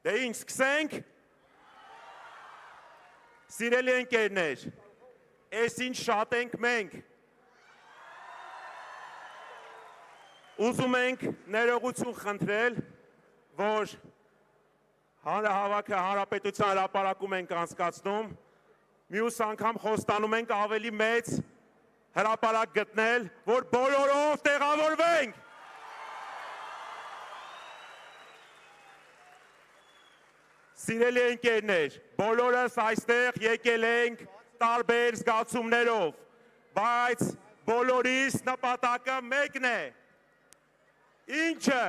Դե ինչ, սկսենք։ Սիրելի ընկերներ, այս ինչ շատ ենք մենք։ Ուզում ենք ներողություն խնդրել, որ հանրահավաքը հանրապետության հրապարակում ենք անցկացնում, մյուս անգամ խոստանում ենք ավելի մեծ հրապարակ գտնել, որ բոլորով տեղավորվենք։ Սիրելի ընկերներ, բոլորս այստեղ եկել ենք տարբեր զգացումներով, բայց բոլորիս նպատակը մեկն է։ Ինչը։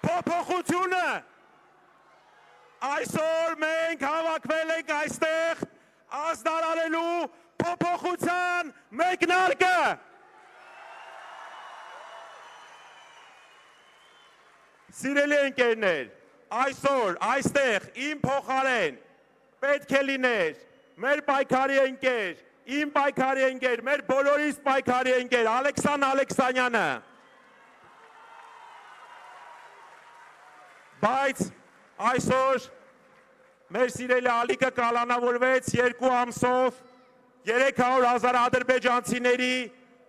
Փոփոխությունը։ Այսօր մենք հավաքվել ենք այստեղ ազդարարելու փոփոխության մեկնարկը։ Սիրելի ընկերներ, այսօր այստեղ իմ փոխարեն պետք է լիներ մեր պայքարի ընկեր, իմ պայքարի ընկեր, մեր բոլորիս պայքարի ընկեր Ալեքսան Ալեքսանյանը։ Բայց այսօր մեր սիրելի ալիքը կալանավորվեց 2 ամսով 300,000 ադրբեջանցիների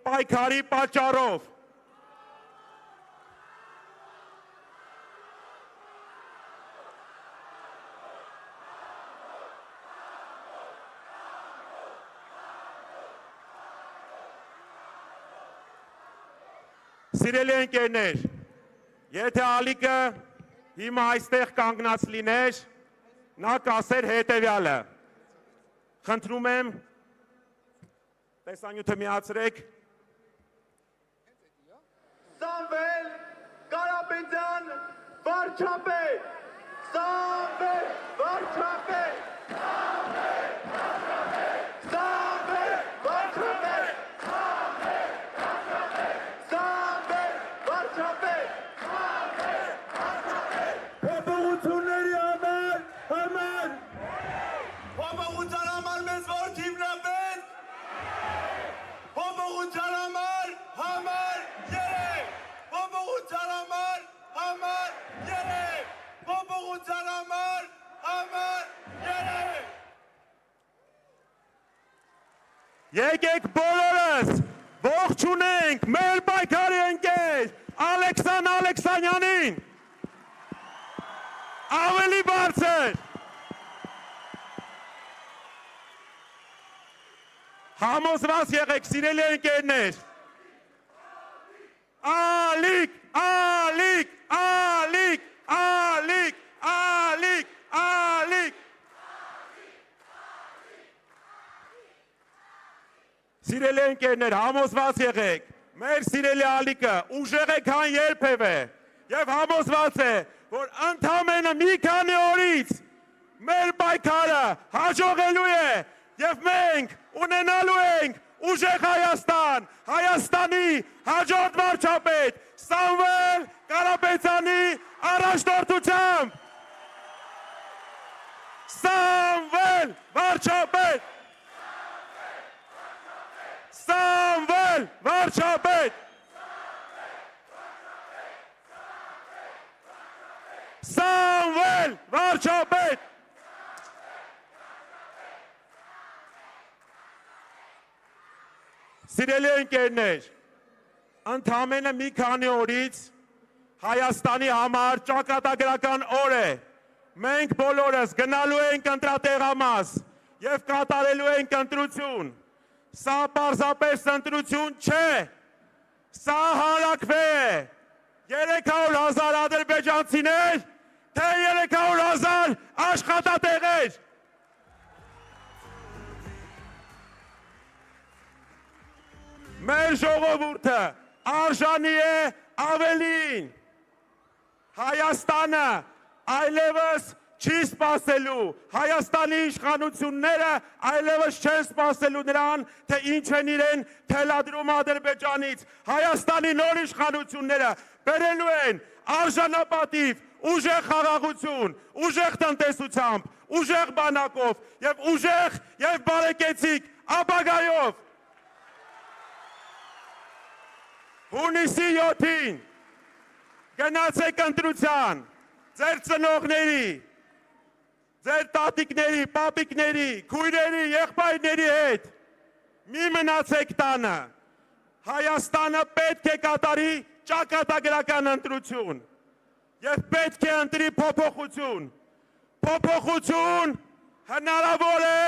պայքարի պատճառով։ Սիրելի ընկերներ, եթե ալիքը հիմա այստեղ կանգնած լիներ, նա կասեր հետևյալը. խնդրում եմ, տեսանյութը միացրեք։ Սամվել Կարապետյան վարչապետ, Սամվել վարչապետ, Սամվել վարչապետ, Սամվել վարչապետ, Սամվել վարչապետ, փոփոխությունների համար, փոփոխության համար մեզ որ թիվնապետ, փոփոխության համար երեք, փոփոխության համար երեք, փոփոխության համար երեք։ Եկեք բոլորս ողջունենք մեր պայքարի ընկեր Ալեքսան Ալեքսանյանին։ Ավելի բարձր։ Համոզված եղեք, սիրելի ընկերներ։ Ալիք, ալիք, ալիք, ալիք, ալիք, ալիք։ Սիրելի ընկերներ, համոզված եղեք, մեր սիրելի ալիքը ուժեղ է քան երբևէ եւ համոզված է, որ ընդամենը մի քանի օրից մեր պայքարը հաջողելու է եւ մենք ունենալու ենք ուժեղ Հայաստան, Հայաստանի հաջորդ վարչապետ Սամվել Կարապետյանի առաջնորդությամբ։ Սամվել վարչապետ, Սամվել վարչապետ, Սամվել վարչապետ։ Սիրելի ընկերներ, ընդամենը մի քանի օրից Հայաստանի համար ճակատագրական օր է։ Մենք բոլորս գնալու ենք ընտրատեղամաս եւ կատարելու ենք ընտրություն։ Սա պարզապես ընտրություն չէ, սա հանրաքվե է։ 300,000 ադրբեջանցիներ, թե 300,000 աշխատատեղեր։ Մեր ժողովուրդը արժանի է ավելին։ Հայաստանը այլևս չի սպասելու, Հայաստանի իշխանությունները այլևս չեն սպասելու նրան, թե ինչ են իրեն թելադրում Ադրբեջանից։ Հայաստանի նոր իշխանությունները բերելու են արժանապատիվ, ուժեղ խաղաղություն, ուժեղ տնտեսությամբ, ուժեղ բանակով եւ ուժեղ եւ բարեկեցիկ ապագայով։ Հունիսի 7-ին գնացեք ընտրության, ձեր ծնողների, ձեր տատիկների, պապիկների, քույրերի, եղբայրների հետ մի մնացեք տանը։ Հայաստանը պետք է կատարի ճակատագրական ընտրություն եւ պետք է ընտրի փոփոխություն։ Փոփոխություն հնարավոր է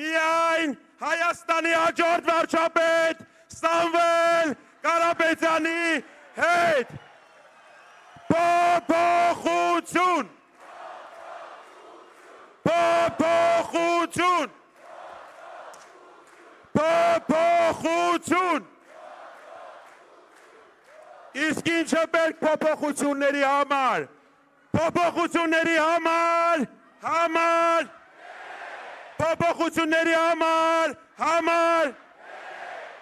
միայն Հայաստանի հաջորդ վարչապետ Սամվել Կարապետյանի հետ։ Փոփոխություն։ Փոփոխություն։ Փոփոխություն։ Իսկ ինչը պետք փոփոխությունների համար։ Փոփոխությունների համար, փոփոխությունների համար,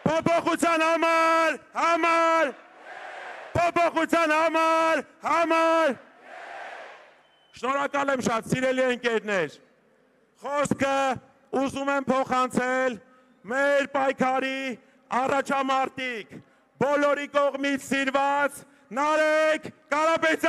փոփոխության համար, փոփոխության համար։ Շնորհակալ եմ շատ, սիրելի ընկերներ։ Խոսքը ուզում եմ փոխանցել մեր պայքարի առաջամարտիկ, բոլորի կողմից սիրված Նարեկ Կարապետյան